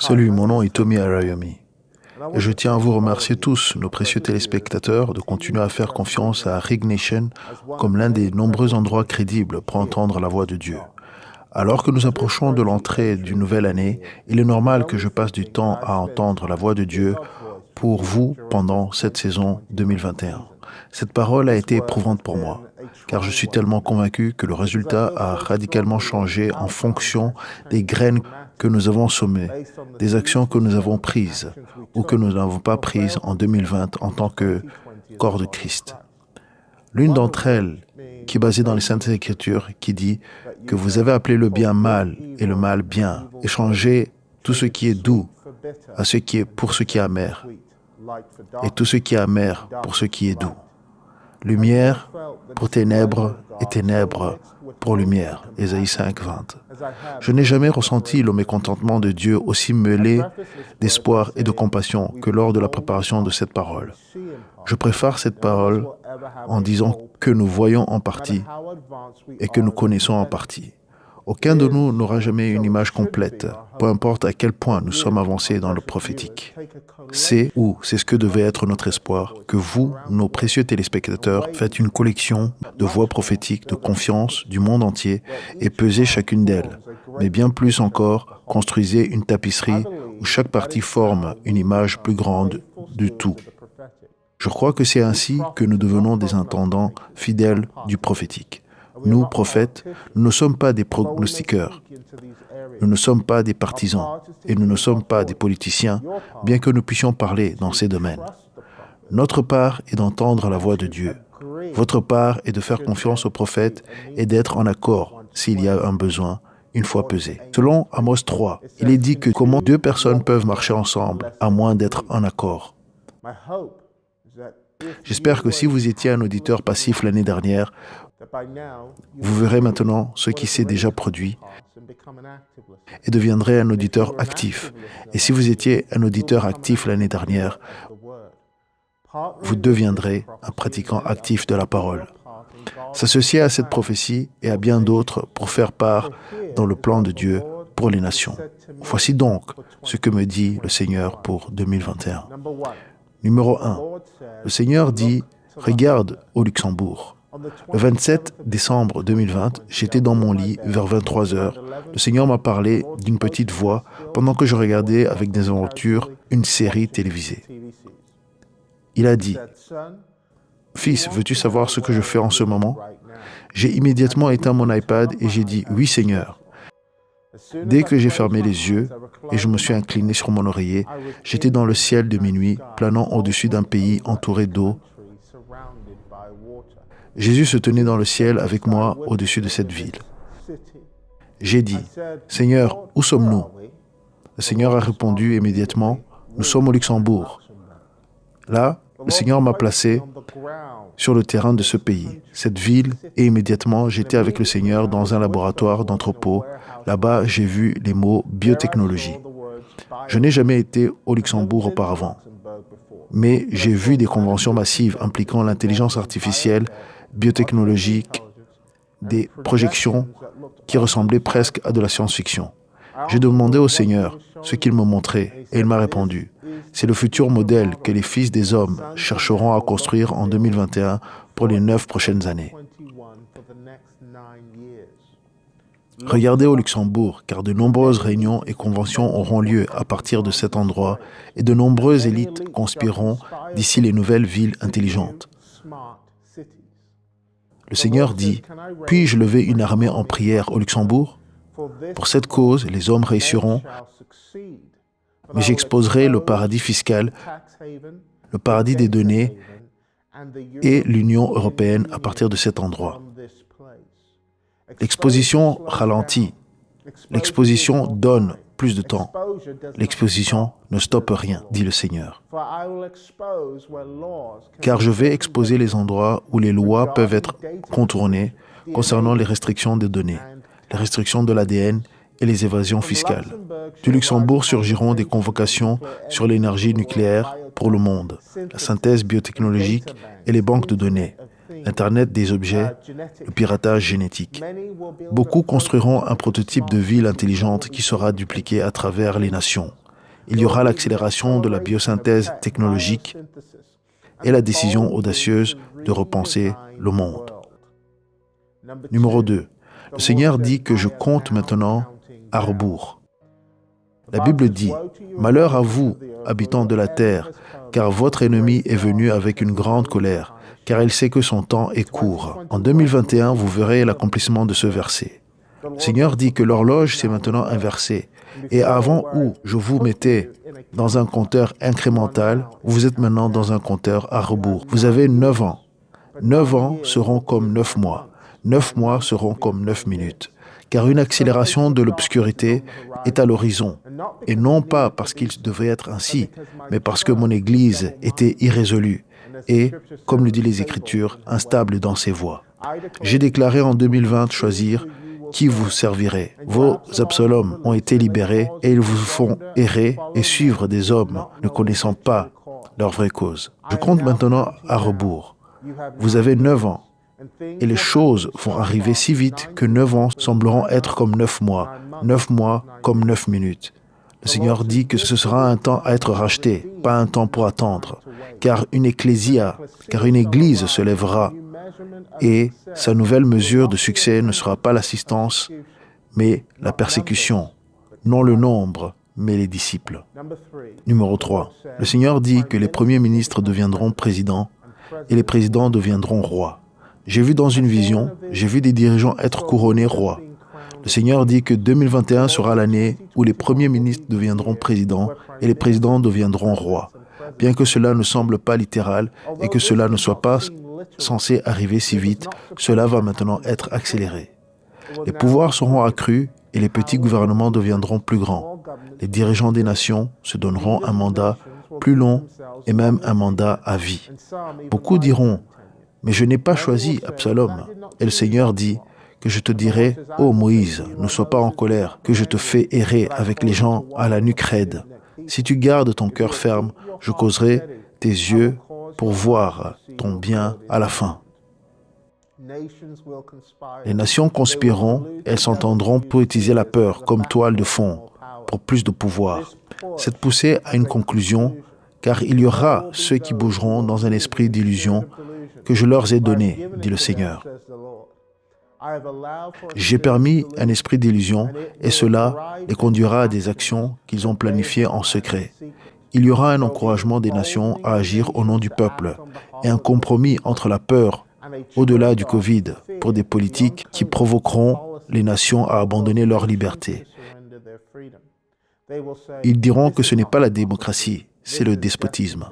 Salut, mon nom est Tommy Arayomi. Et je tiens à vous remercier tous, nos précieux téléspectateurs, de continuer à faire confiance à Rig Nation comme l'un des nombreux endroits crédibles pour entendre la voix de Dieu. Alors que nous approchons de l'entrée d'une nouvelle année, il est normal que je passe du temps à entendre la voix de Dieu pour vous pendant cette saison 2021. Cette parole a été éprouvante pour moi, car je suis tellement convaincu que le résultat a radicalement changé en fonction des graines que nous avons semées, des actions que nous avons prises ou que nous n'avons pas prises en 2020 en tant que corps de Christ. L'une d'entre elles, qui est basée dans les Saintes Écritures, qui dit que vous avez appelé le bien mal et le mal bien, et changé tout ce qui est doux à ce qui est pour ce qui est amer, et tout ce qui est amer pour ce qui est doux. Lumière pour ténèbres et ténèbres pour lumière. Ésaïe 5, 20. Je n'ai jamais ressenti le mécontentement de Dieu aussi mêlé d'espoir et de compassion que lors de la préparation de cette parole. Je préfère cette parole en disant que nous voyons en partie et que nous connaissons en partie. Aucun de nous n'aura jamais une image complète, peu importe à quel point nous sommes avancés dans le prophétique. C'est ce que devait être notre espoir, que vous, nos précieux téléspectateurs, faites une collection de voix prophétiques de confiance du monde entier et pesez chacune d'elles. Mais bien plus encore, construisez une tapisserie où chaque partie forme une image plus grande du tout. Je crois que c'est ainsi que nous devenons des intendants fidèles du prophétique. Nous, prophètes, nous ne sommes pas des prognostiqueurs. Nous ne sommes pas des partisans et nous ne sommes pas des politiciens, bien que nous puissions parler dans ces domaines. Notre part est d'entendre la voix de Dieu. Votre part est de faire confiance aux prophètes et d'être en accord s'il y a un besoin, une fois pesé. Selon Amos 3, il est dit que comment deux personnes peuvent marcher ensemble à moins d'être en accord. J'espère que si vous étiez un auditeur passif l'année dernière, vous verrez maintenant ce qui s'est déjà produit et deviendrez un auditeur actif. Et si vous étiez un auditeur actif l'année dernière, vous deviendrez un pratiquant actif de la parole. S'associer à cette prophétie et à bien d'autres pour faire part dans le plan de Dieu pour les nations. Voici donc ce que me dit le Seigneur pour 2021. Numéro 1. Le Seigneur dit « Regarde au Luxembourg ». Le 27 décembre 2020, j'étais dans mon lit vers 23 heures. Le Seigneur m'a parlé d'une petite voix pendant que je regardais avec des aventures une série télévisée. Il a dit « Fils, veux-tu savoir ce que je fais en ce moment ?» J'ai immédiatement éteint mon iPad et j'ai dit « Oui, Seigneur ». Dès que j'ai fermé les yeux et je me suis incliné sur mon oreiller, j'étais dans le ciel de minuit, planant au-dessus d'un pays entouré d'eau. Jésus se tenait dans le ciel avec moi au-dessus de cette ville. J'ai dit, « Seigneur, où sommes-nous » Le Seigneur a répondu immédiatement, « Nous sommes au Luxembourg. » Là, le Seigneur m'a placé sur le terrain de ce pays, cette ville, et immédiatement, j'étais avec le Seigneur dans un laboratoire d'entrepôt. Là-bas, j'ai vu les mots « biotechnologie ». Je n'ai jamais été au Luxembourg auparavant, mais j'ai vu des conventions massives impliquant l'intelligence artificielle, biotechnologique, des projections qui ressemblaient presque à de la science-fiction. J'ai demandé au Seigneur ce qu'il me montrait et il m'a répondu. C'est le futur modèle que les fils des hommes chercheront à construire en 2021 pour les 9 prochaines années. Regardez au Luxembourg, car de nombreuses réunions et conventions auront lieu à partir de cet endroit et de nombreuses élites conspireront d'ici les nouvelles villes intelligentes. Le Seigneur dit, « Puis-je lever une armée en prière au Luxembourg? Pour cette cause, les hommes réussiront, mais j'exposerai le paradis fiscal, le paradis des données et l'Union européenne à partir de cet endroit. » L'exposition ralentit. L'exposition donne plus de temps. L'exposition ne stoppe rien, dit le Seigneur. Car je vais exposer les endroits où les lois peuvent être contournées concernant les restrictions des données, les restrictions de l'ADN et les évasions fiscales. Du Luxembourg surgiront des convocations sur l'énergie nucléaire pour le monde, la synthèse biotechnologique et les banques de données, l'Internet des objets, le piratage génétique. Beaucoup construiront un prototype de ville intelligente qui sera dupliqué à travers les nations. Il y aura l'accélération de la biosynthèse technologique et la décision audacieuse de repenser le monde. Numéro 2. Le Seigneur dit que je compte maintenant à rebours. La Bible dit « Malheur à vous, habitants de la terre, car votre ennemi est venu avec une grande colère, car il sait que son temps est court. » En 2021, vous verrez l'accomplissement de ce verset. Le Seigneur dit que l'horloge s'est maintenant inversée. Et avant où je vous mettais dans un compteur incrémental, vous êtes maintenant dans un compteur à rebours. Vous avez 9 ans. 9 ans seront comme 9 mois. 9 mois seront comme 9 minutes. Car une accélération de l'obscurité est à l'horizon. Et non pas parce qu'il devrait être ainsi, mais parce que mon Église était irrésolue et, comme le dit les Écritures, instable dans ses voies. J'ai déclaré en 2020 choisir qui vous servirait. Vos Absaloms ont été libérés et ils vous font errer et suivre des hommes ne connaissant pas leur vraie cause. Je compte maintenant à rebours. Vous avez 9 ans et les choses vont arriver si vite que 9 ans sembleront être comme 9 mois, 9 mois comme 9 minutes. Le Seigneur dit que ce sera un temps à être racheté, pas un temps pour attendre, car une ecclésia, car une église se lèvera et sa nouvelle mesure de succès ne sera pas l'assistance, mais la persécution, non le nombre, mais les disciples. Numéro 3. Le Seigneur dit que les premiers ministres deviendront présidents et les présidents deviendront rois. J'ai vu dans une vision, j'ai vu des dirigeants être couronnés rois. Le Seigneur dit que 2021 sera l'année où les premiers ministres deviendront présidents et les présidents deviendront rois. Bien que cela ne semble pas littéral et que cela ne soit pas censé arriver si vite, cela va maintenant être accéléré. Les pouvoirs seront accrus et les petits gouvernements deviendront plus grands. Les dirigeants des nations se donneront un mandat plus long et même un mandat à vie. Beaucoup diront « Mais je n'ai pas choisi Absalom. » Et le Seigneur dit que je te dirai « Ô Moïse, ne sois pas en colère, que je te fais errer avec les gens à la nuque raide. Si tu gardes ton cœur ferme, je causerai tes yeux pour voir ton bien à la fin. » Les nations conspireront, elles s'entendront pour utiliser la peur comme toile de fond pour plus de pouvoir. Cette poussée a une conclusion, car il y aura ceux qui bougeront dans un esprit d'illusion que je leur ai donné, dit le Seigneur. J'ai permis un esprit d'illusion et cela les conduira à des actions qu'ils ont planifiées en secret. Il y aura un encouragement des nations à agir au nom du peuple et un compromis entre la peur au-delà du Covid pour des politiques qui provoqueront les nations à abandonner leur liberté. Ils diront que ce n'est pas la démocratie, c'est le despotisme.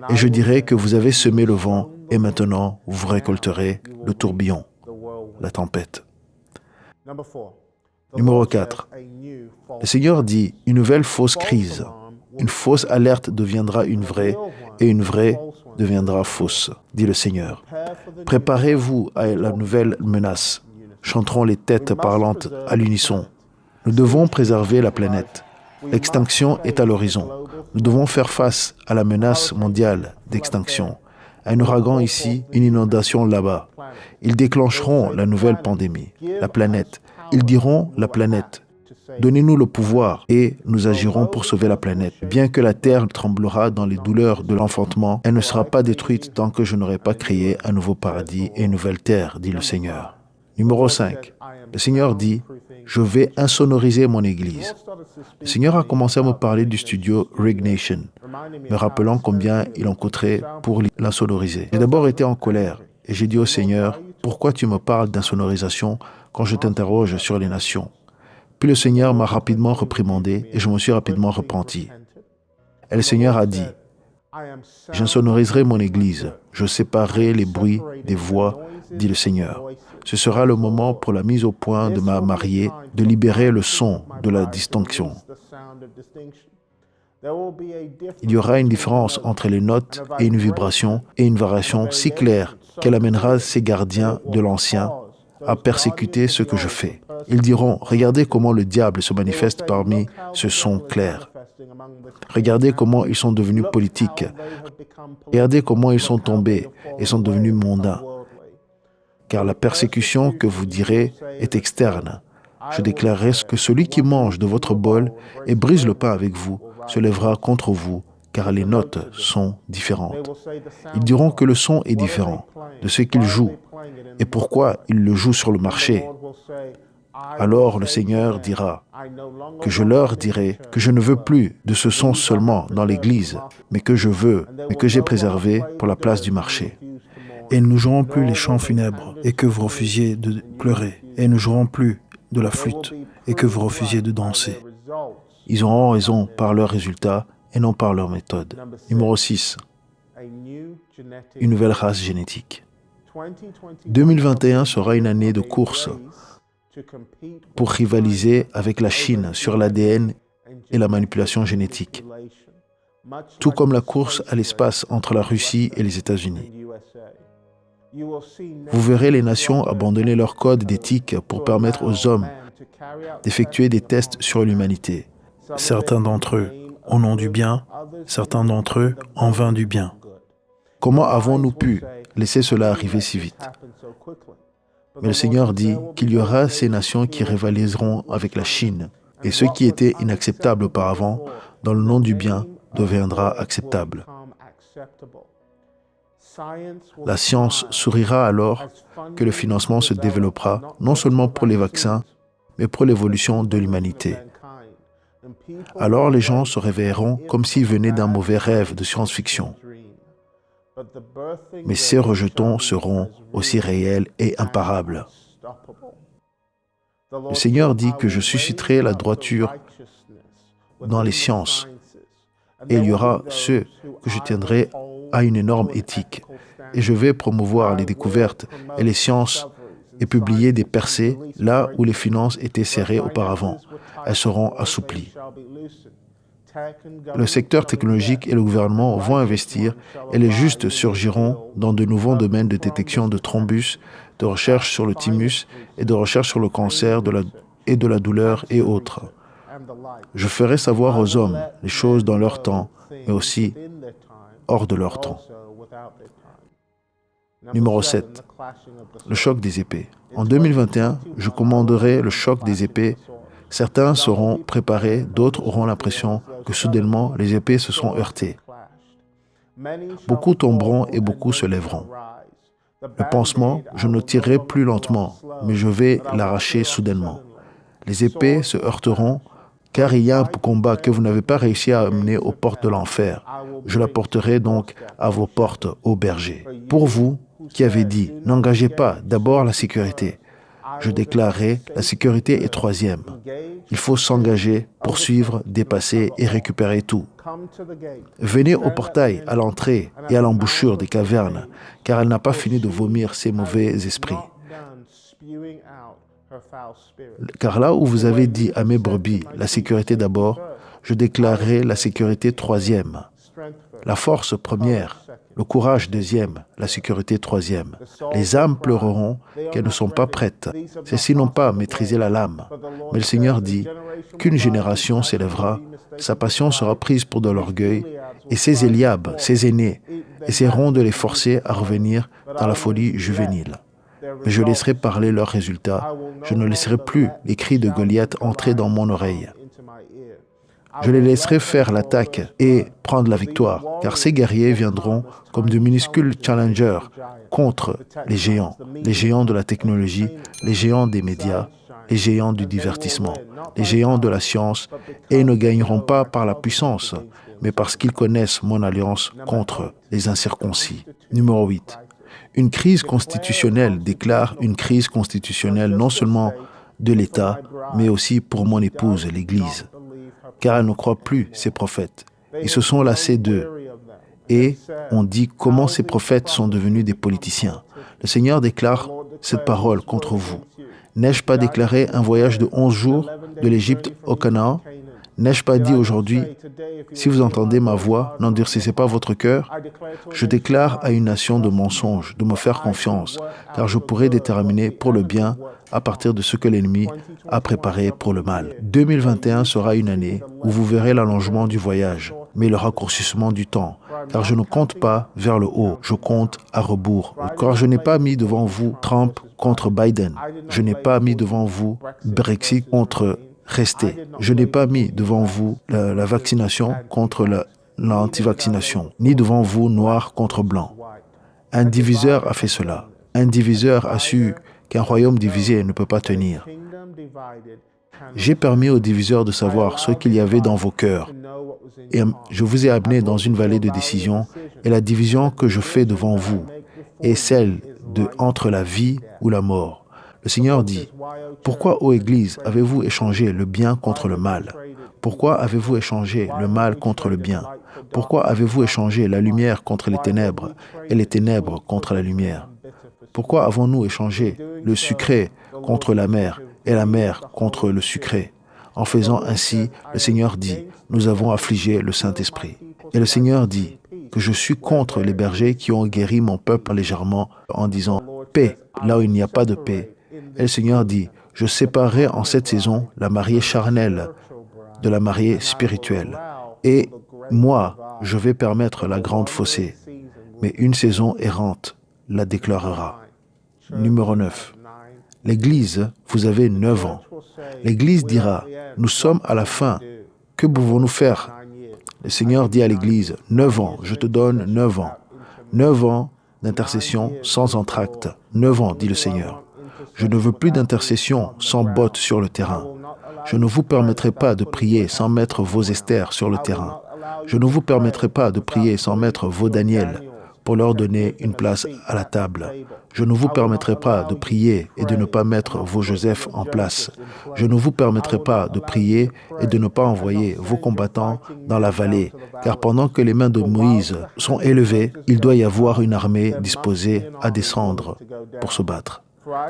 Et je dirai que vous avez semé le vent et maintenant vous récolterez le tourbillon, la tempête. Numéro 4. Le Seigneur dit, une nouvelle fausse crise, une fausse alerte deviendra une vraie et une vraie deviendra fausse, dit le Seigneur. Préparez-vous à la nouvelle menace, chanteront les têtes parlantes à l'unisson. Nous devons préserver la planète. L'extinction est à l'horizon. Nous devons faire face à la menace mondiale d'extinction. Un ouragan ici, une inondation là-bas. Ils déclencheront la nouvelle pandémie, la planète. Ils diront la planète. Donnez-nous le pouvoir et nous agirons pour sauver la planète. Bien que la terre tremblera dans les douleurs de l'enfantement, elle ne sera pas détruite tant que je n'aurai pas créé un nouveau paradis et une nouvelle terre, dit le Seigneur. Numéro 5. Le Seigneur dit, je vais insonoriser mon Église. Le Seigneur a commencé à me parler du studio Rignation, me rappelant combien il en coûterait pour l'insonoriser. J'ai d'abord été en colère et j'ai dit au Seigneur, pourquoi tu me parles d'insonorisation quand je t'interroge sur les nations? Puis le Seigneur m'a rapidement réprimandé et je me suis rapidement repenti. Et le Seigneur a dit, j'insonoriserai mon Église, je séparerai les bruits des voix, dit le Seigneur. Ce sera le moment pour la mise au point de ma mariée de libérer le son de la distinction. Il y aura une différence entre les notes et une vibration et une variation si claire qu'elle amènera ses gardiens de l'ancien à persécuter ce que je fais. Ils diront, regardez comment le diable se manifeste parmi ce son clair. Regardez comment ils sont devenus politiques. Regardez comment ils sont tombés et sont devenus mondains. Car la persécution que vous direz est externe. Je déclarerai que celui qui mange de votre bol et brise le pain avec vous se lèvera contre vous, car les notes sont différentes. Ils diront que le son est différent de ce qu'ils jouent et pourquoi ils le jouent sur le marché. Alors le Seigneur dira que je leur dirai que je ne veux plus de ce son seulement dans l'Église, mais que j'ai préservé pour la place du marché. Et nous ne jouerons plus les chants funèbres et que vous refusiez de pleurer. Et nous ne jouerons plus de la flûte et que vous refusiez de danser. Ils auront raison par leurs résultats et non par leurs méthodes. Numéro 6. Une nouvelle race génétique. 2021 sera une année de course pour rivaliser avec la Chine sur l'ADN et la manipulation génétique, tout comme la course à l'espace entre la Russie et les États-Unis. Vous verrez les nations abandonner leur code d'éthique pour permettre aux hommes d'effectuer des tests sur l'humanité. Certains d'entre eux au nom du bien, certains d'entre eux en vain du bien. Comment avons-nous pu laisser cela arriver si vite? Mais le Seigneur dit qu'il y aura ces nations qui rivaliseront avec la Chine. Et ce qui était inacceptable auparavant, dans le nom du bien, deviendra acceptable. La science sourira alors que le financement se développera non seulement pour les vaccins, mais pour l'évolution de l'humanité. Alors les gens se réveilleront comme s'ils venaient d'un mauvais rêve de science-fiction. Mais ces rejetons seront aussi réels et imparables. Le Seigneur dit que je susciterai la droiture dans les sciences, et il y aura ceux que je tiendrai à une énorme éthique, et je vais promouvoir les découvertes et les sciences et publier des percées là où les finances étaient serrées auparavant. Elles seront assouplies. Le secteur technologique et le gouvernement vont investir et les justes surgiront dans de nouveaux domaines de détection de thrombus, de recherche sur le thymus et de recherche sur le cancer et de la douleur et autres. Je ferai savoir aux hommes les choses dans leur temps, mais aussi hors de leur temps. Numéro 7. Le choc des épées. En 2021, je commanderai le choc des épées. Certains seront préparés, d'autres auront l'impression que soudainement les épées se sont heurtées. Beaucoup tomberont et beaucoup se lèveront. Le pansement, je ne tirerai plus lentement, mais je vais l'arracher soudainement. Les épées se heurteront, car il y a un combat que vous n'avez pas réussi à amener aux portes de l'enfer. Je l'apporterai donc à vos portes, ô bergers. Pour vous qui avez dit, n'engagez pas d'abord la sécurité. Je déclarerai, la sécurité est troisième. Il faut s'engager, poursuivre, dépasser et récupérer tout. Venez au portail, à l'entrée et à l'embouchure des cavernes, car elle n'a pas fini de vomir ses mauvais esprits. Car là où vous avez dit à mes brebis, la sécurité d'abord, je déclarerai la sécurité troisième, la force première, le courage deuxième, la sécurité troisième. Les âmes pleureront qu'elles ne sont pas prêtes. Celles-ci n'ont pas maîtrisé la lame. Mais le Seigneur dit qu'une génération s'élèvera, sa passion sera prise pour de l'orgueil, et ses Éliabes, ses aînés, essaieront de les forcer à revenir dans la folie juvénile. Mais je laisserai parler leurs résultats. Je ne laisserai plus les cris de Goliath entrer dans mon oreille. Je les laisserai faire l'attaque et prendre la victoire, car ces guerriers viendront comme de minuscules challengers contre les géants de la technologie, les géants des médias, les géants du divertissement, les géants de la science, et ils ne gagneront pas par la puissance, mais parce qu'ils connaissent mon alliance contre les incirconcis. Numéro 8. Une crise constitutionnelle déclare une crise constitutionnelle non seulement de l'État, mais aussi pour mon épouse, l'Église, car elle ne croit plus ces prophètes. Ils se sont lassés d'eux. Et on dit comment ces prophètes sont devenus des politiciens. Le Seigneur déclare cette parole contre vous. N'ai-je pas déclaré un voyage de 11 jours de l'Égypte au Canaan? N'ai-je pas dit aujourd'hui, si vous entendez ma voix, n'endurcissez pas votre cœur? Je déclare à une nation de mensonges de me faire confiance, car je pourrai déterminer pour le bien à partir de ce que l'ennemi a préparé pour le mal. 2021 sera une année où vous verrez l'allongement du voyage, mais le raccourcissement du temps, car je ne compte pas vers le haut, je compte à rebours. Car je n'ai pas mis devant vous Trump contre Biden, je n'ai pas mis devant vous Brexit contre restez. Je n'ai pas mis devant vous la vaccination contre l'antivaccination, ni devant vous noir contre blanc. Un diviseur a fait cela. Un diviseur a su qu'un royaume divisé ne peut pas tenir. J'ai permis aux diviseurs de savoir ce qu'il y avait dans vos cœurs. Et je vous ai amené dans une vallée de décision, et la division que je fais devant vous est celle de entre la vie ou la mort. Le Seigneur dit, « Pourquoi, ô Église, avez-vous échangé le bien contre le mal? Pourquoi avez-vous échangé le mal contre le bien? Pourquoi avez-vous échangé la lumière contre les ténèbres et les ténèbres contre la lumière? Pourquoi avons-nous échangé le sucré contre la mer et la mer contre le sucré? En faisant ainsi, le Seigneur dit, nous avons affligé le Saint-Esprit. Et le Seigneur dit que je suis contre les bergers qui ont guéri mon peuple légèrement en disant paix là où il n'y a pas de paix. Et le Seigneur dit, je séparerai en cette saison la mariée charnelle de la mariée spirituelle. Et moi, je vais permettre la grande fossée, mais une saison errante la déclarera. Numéro 9. L'Église, vous avez 9 ans. L'Église dira, nous sommes à la fin. Que pouvons-nous faire? Le Seigneur dit à l'Église, 9 ans, je te donne 9 ans. 9 ans d'intercession sans entracte. 9 ans, dit le Seigneur. Je ne veux plus d'intercession sans bottes sur le terrain. Je ne vous permettrai pas de prier sans mettre vos Esther sur le terrain. Je ne vous permettrai pas de prier sans mettre vos Daniel pour leur donner une place à la table. Je ne vous permettrai pas de prier et de ne pas mettre vos Joseph en place. Je ne vous permettrai pas de prier et de ne pas envoyer vos combattants dans la vallée, car pendant que les mains de Moïse sont élevées, il doit y avoir une armée disposée à descendre pour se battre.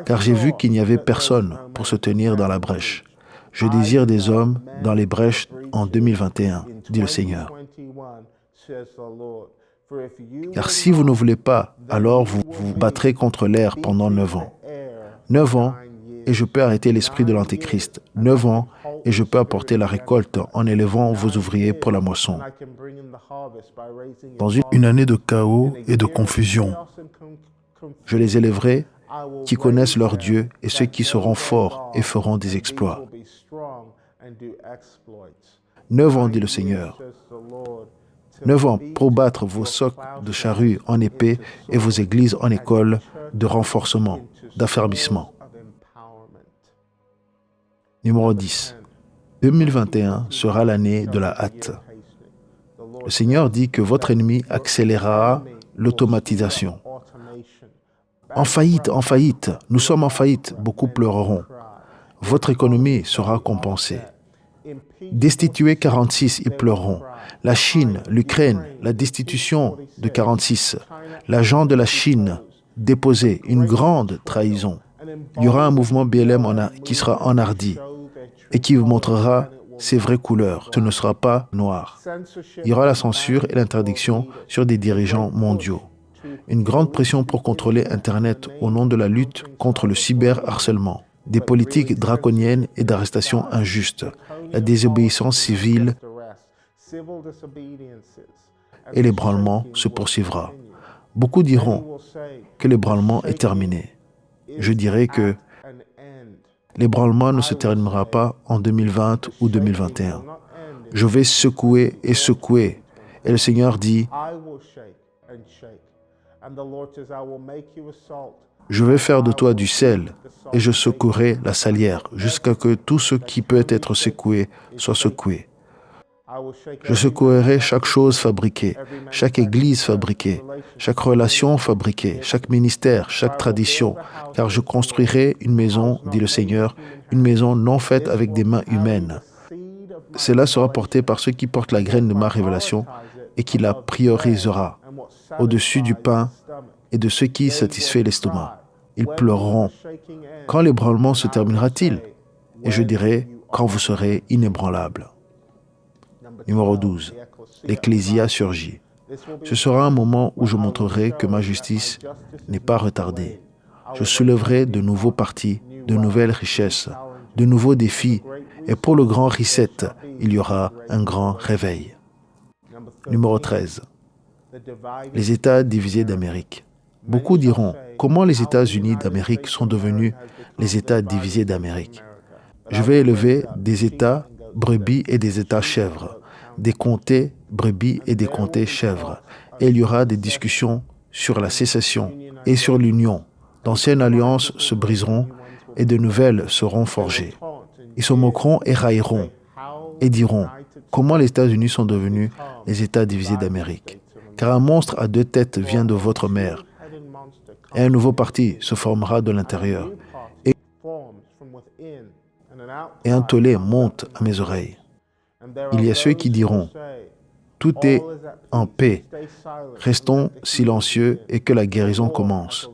Car j'ai vu qu'il n'y avait personne pour se tenir dans la brèche. Je désire des hommes dans les brèches en 2021, dit le Seigneur. Car si vous ne voulez pas, alors vous vous battrez contre l'air pendant 9 ans. 9 ans, et je peux arrêter l'esprit de l'Antéchrist. 9 ans, et je peux apporter la récolte en élevant vos ouvriers pour la moisson. Dans une année de chaos et de confusion, je les élèverai qui connaissent leur Dieu et ceux qui seront forts et feront des exploits. 9 ans, dit le Seigneur. 9 ans pour battre vos socs de charrues en épée et vos églises en école de renforcement, d'affermissement. Numéro 10. 2021 sera l'année de la hâte. Le Seigneur dit que votre ennemi accélérera l'automatisation. En faillite, nous sommes en faillite, beaucoup pleureront. Votre économie sera compensée. Destitués 46, ils pleureront. La Chine, l'Ukraine, la destitution de 46. L'agent de la Chine déposé, une grande trahison. Il y aura un mouvement BLM qui sera enhardi et qui vous montrera ses vraies couleurs. Ce ne sera pas noir. Il y aura la censure et l'interdiction sur des dirigeants mondiaux. Une grande pression pour contrôler Internet au nom de la lutte contre le cyberharcèlement. Des politiques draconiennes et d'arrestations injustes. La désobéissance civile et l'ébranlement se poursuivra. Beaucoup diront que l'ébranlement est terminé. Je dirais que l'ébranlement ne se terminera pas en 2020 ou 2021. Je vais secouer et secouer. Et le Seigneur dit, je vais faire de toi du sel et je secouerai la salière jusqu'à que tout ce qui peut être secoué soit secoué. Je secouerai chaque chose fabriquée, chaque église fabriquée, chaque relation fabriquée, chaque ministère, chaque tradition, car je construirai une maison, dit le Seigneur, une maison non faite avec des mains humaines. Cela sera porté par ceux qui portent la graine de ma révélation et qui la priorisera au-dessus du pain et de ceux qui satisfait l'estomac. Ils pleureront. Quand l'ébranlement se terminera-t-il? Et je dirai, quand vous serez inébranlables. Numéro 12. L'Ecclésia surgit. Ce sera un moment où je montrerai que ma justice n'est pas retardée. Je soulèverai de nouveaux partis, de nouvelles richesses, de nouveaux défis, et pour le grand reset, il y aura un grand réveil. Numéro 13. Les États divisés d'Amérique. Beaucoup diront, comment les États-Unis d'Amérique sont devenus les États divisés d'Amérique? Je vais élever des États brebis et des États chèvres, des comtés brebis et des comtés chèvres. Et il y aura des discussions sur la sécession et sur l'union. D'anciennes alliances se briseront et de nouvelles seront forgées. Ils se moqueront et railleront et diront comment les États-Unis sont devenus les États divisés d'Amérique. Car un monstre à deux têtes vient de votre mère et un nouveau parti se formera de l'intérieur. Et un tollé monte à mes oreilles. Il y a ceux qui diront tout est en paix, restons silencieux et que la guérison commence.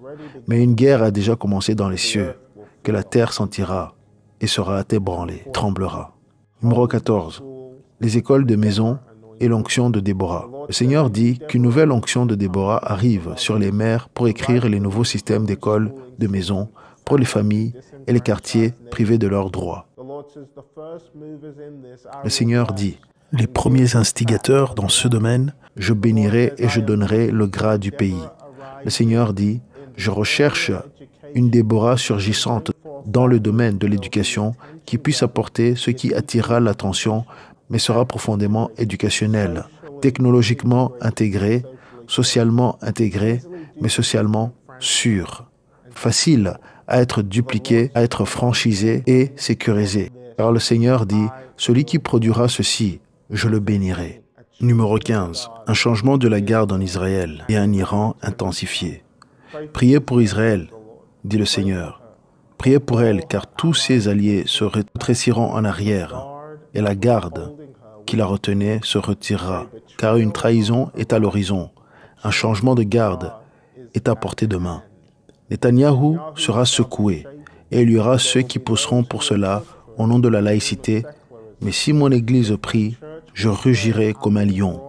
Mais une guerre a déjà commencé dans les cieux, que la terre sentira et sera ébranlée, tremblera. Numéro 14. Les écoles de maison et l'onction de Déborah. Le Seigneur dit qu'une nouvelle onction de Déborah arrive sur les mères pour écrire les nouveaux systèmes d'écoles de maison pour les familles et les quartiers privés de leurs droits. Le Seigneur dit, Les premiers instigateurs dans ce domaine, je bénirai et je donnerai le gras du pays. Le Seigneur dit, je recherche une Déborah surgissante dans le domaine de l'éducation qui puisse apporter ce qui attirera l'attention, mais sera profondément éducationnel, technologiquement intégré, socialement intégré, mais socialement sûr, facile à être dupliqué, à être franchisé et sécurisé. Car le Seigneur dit, celui qui produira ceci, je le bénirai. Numéro 15. Un changement de la garde en Israël et un Iran intensifié. Priez pour Israël, dit le Seigneur. Priez pour elle, car tous ses alliés se rétréciront en arrière, et la garde qui la retenait se retirera, car une trahison est à l'horizon. Un changement de garde est à portée de main. Netanyahou sera secoué, et il y aura ceux qui pousseront pour cela au nom de la laïcité. Mais si mon Église prie, je rugirai comme un lion.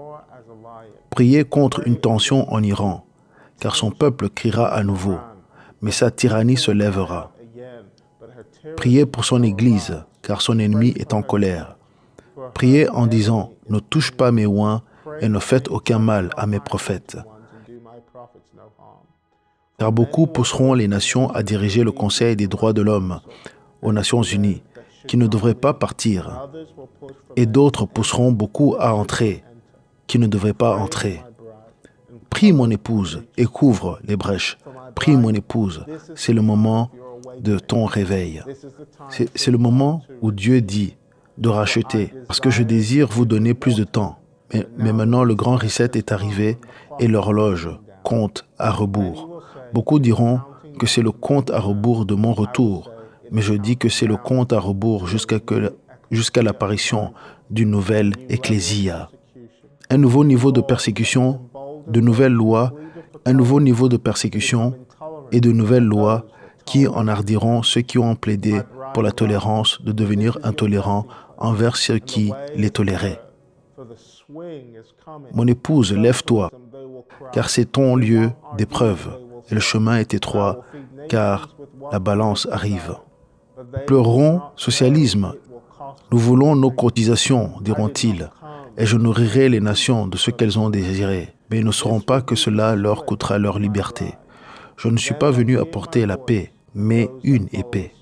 Priez contre une tension en Iran, car son peuple criera à nouveau, mais sa tyrannie se lèvera. Priez pour son Église, car son ennemi est en colère. Priez en disant, ne touche pas mes oins et ne faites aucun mal à mes prophètes. Car beaucoup pousseront les nations à diriger le Conseil des droits de l'homme aux Nations Unies, qui ne devraient pas partir, et d'autres pousseront beaucoup à entrer, qui ne devraient pas entrer. Prie mon épouse et couvre les brèches. Prie mon épouse, c'est le moment de ton réveil. C'est le moment où Dieu dit de racheter, parce que je désire vous donner plus de temps. Mais maintenant, le grand reset est arrivé et l'horloge compte à rebours. Beaucoup diront que c'est le compte à rebours de mon retour, mais je dis que c'est le compte à rebours jusqu'à l'apparition d'une nouvelle ecclésia. Un nouveau niveau de persécution, de nouvelles lois, un nouveau niveau de persécution et de nouvelles lois qui enhardiront ceux qui ont plaidé pour la tolérance de devenir intolérants envers ceux qui les toléraient. Mon épouse, lève-toi, car c'est ton lieu d'épreuve, et le chemin est étroit, car la balance arrive. Pleureront socialisme. Nous voulons nos cotisations, diront-ils, et je nourrirai les nations de ce qu'elles ont désiré. Mais ils ne sauront pas que cela leur coûtera leur liberté. Je ne suis pas venu apporter la paix, mais une épée.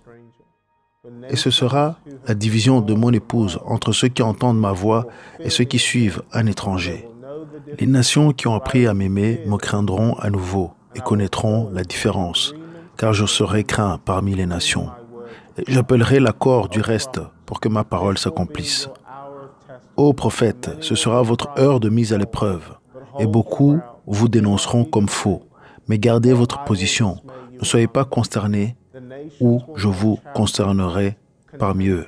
Et ce sera la division de mon épouse entre ceux qui entendent ma voix et ceux qui suivent un étranger. Les nations qui ont appris à m'aimer me craindront à nouveau et connaîtront la différence, car je serai craint parmi les nations. J'appellerai l'accord du reste pour que ma parole s'accomplisse. Ô prophète, ce sera votre heure de mise à l'épreuve, et beaucoup vous dénonceront comme faux. Mais gardez votre position, ne soyez pas consternés, ou je vous consternerai parmi eux.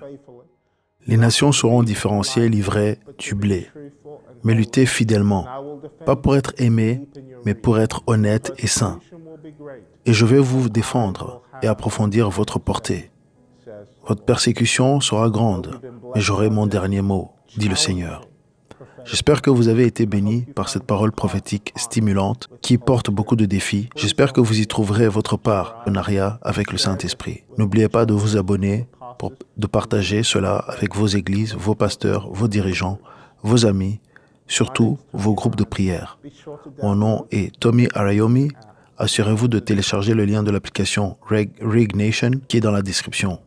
Les nations seront différenciées, livrées du blé, mais luttez fidèlement, pas pour être aimés, mais pour être honnêtes et saints. Et je vais vous défendre et approfondir votre portée. Votre persécution sera grande, mais j'aurai mon dernier mot, dit le Seigneur. J'espère que vous avez été bénis par cette parole prophétique stimulante qui porte beaucoup de défis. J'espère que vous y trouverez votre part en partenariat avec le Saint-Esprit. N'oubliez pas de vous abonner, de partager cela avec vos églises, vos pasteurs, vos dirigeants, vos amis, surtout vos groupes de prière. Mon nom est Tommy Arayomi. Assurez-vous de télécharger le lien de l'application Rig Nation qui est dans la description.